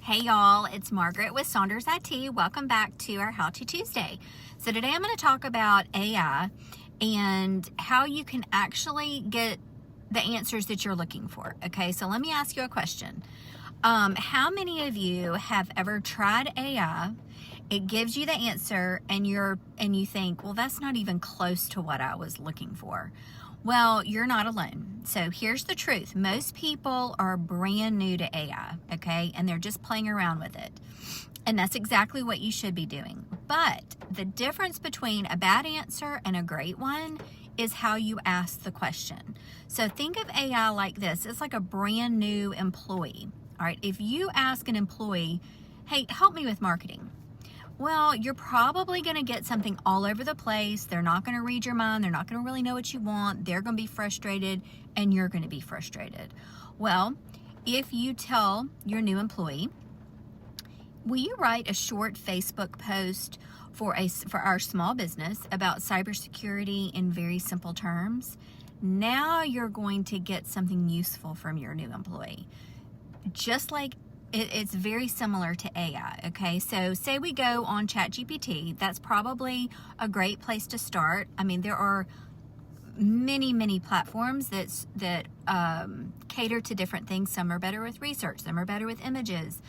Hey y'all, it's Margaret with Saunders IT. Welcome back to our How To Tuesday. So today I'm going to talk about AI and how you can actually get the answers that you're looking for. Okay, so let me ask you a question. How many of you have ever tried AI? It gives you the answer and you think, well, that's not even close to what I was looking for. Well, you're not alone. So here's the truth. Most people are brand new to AI, okay? And they're just playing around with it. And that's exactly what you should be doing. But the difference between a bad answer and a great one is how you ask the question. So think of AI like this. It's like a brand new employee. All right, if you ask an employee, hey, help me with marketing. Well, you're probably going to get something all over the place. They're not going to read your mind. They're not going to really know what you want. They're going to be frustrated and you're going to be frustrated. Well, if you tell your new employee, will you write a short Facebook post for our small business about cybersecurity in very simple terms? Now you're going to get something useful from your new employee. Just like it's very similar to AI, okay? So say we go on ChatGPT, that's probably a great place to start. I mean, there are many platforms that cater to different things. Some are better with research, some are better with images.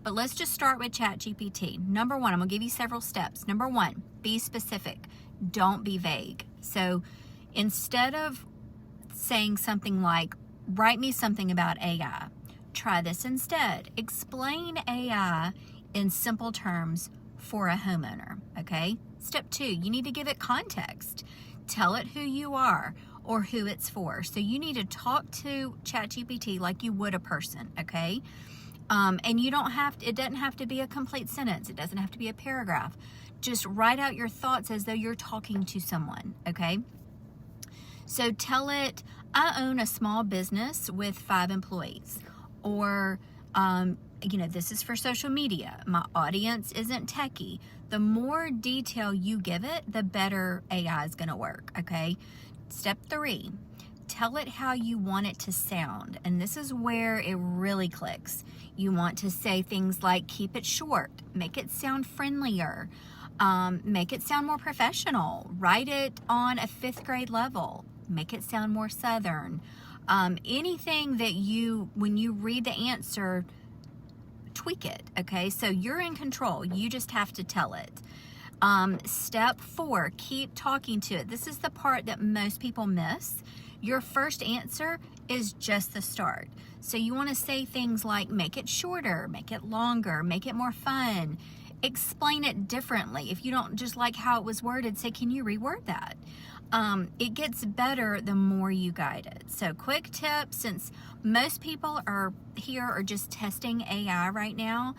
But let's just start with ChatGPT. Number one, I'm gonna give you several steps. Number one, be specific. Don't be vague. So instead of saying something like, write me something about AI, try this instead. Explain AI in simple terms for a homeowner, okay? Step two, you need to give it context. Tell it who you are or who it's for. So you need to talk to ChatGPT like you would a person, okay? And you don't have to, it doesn't have to be a complete sentence. It doesn't have to be a paragraph. Just write out your thoughts as though you're talking to someone, okay? So tell it, I own a small business with 5 employees. Or, this is for social media. My audience isn't techie. The more detail you give it, the better AI is going to work, okay? Step 3, tell it how you want it to sound. And this is where it really clicks. You want to say things like, keep it short, make it sound friendlier, make it sound more professional, write it on a 5th grade level, make it sound more Southern. Anything that when you read the answer, tweak it, okay? So you're in control. You just have to tell it. Step 4, keep talking to it. This is the part that most people miss. Your first answer is just the start. So you want to say things like, make it shorter, make it longer, make it more fun. Explain it differently. If you don't just like how it was worded, say, can you reword that? It gets better the more you guide it. So quick tip, since most people are just testing AI right now,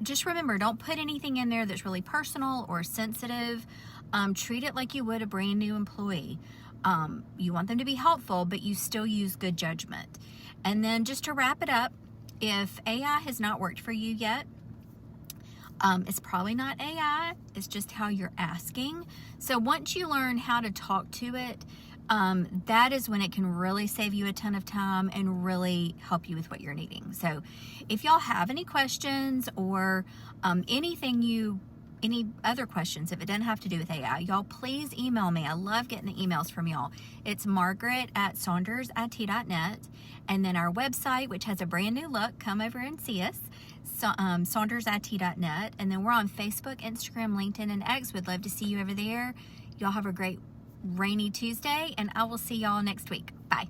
just remember, don't put anything in there that's really personal or sensitive. Treat it like you would a brand new employee. You want them to be helpful, but you still use good judgment. And then just to wrap it up, if AI has not worked for you yet, it's probably not AI, it's just how you're asking. So once you learn how to talk to it, that is when it can really save you a ton of time and really help you with what you're needing. So if y'all have any questions or any other questions, if it doesn't have to do with AI, y'all please email me. I love getting the emails from y'all. It's margaret@saundersit.net. And then our website, which has a brand new look, come over and see us, saundersit.net. And then we're on Facebook, Instagram, LinkedIn, and X. We'd love to see you over there. Y'all have a great rainy Tuesday, and I will see y'all next week. Bye.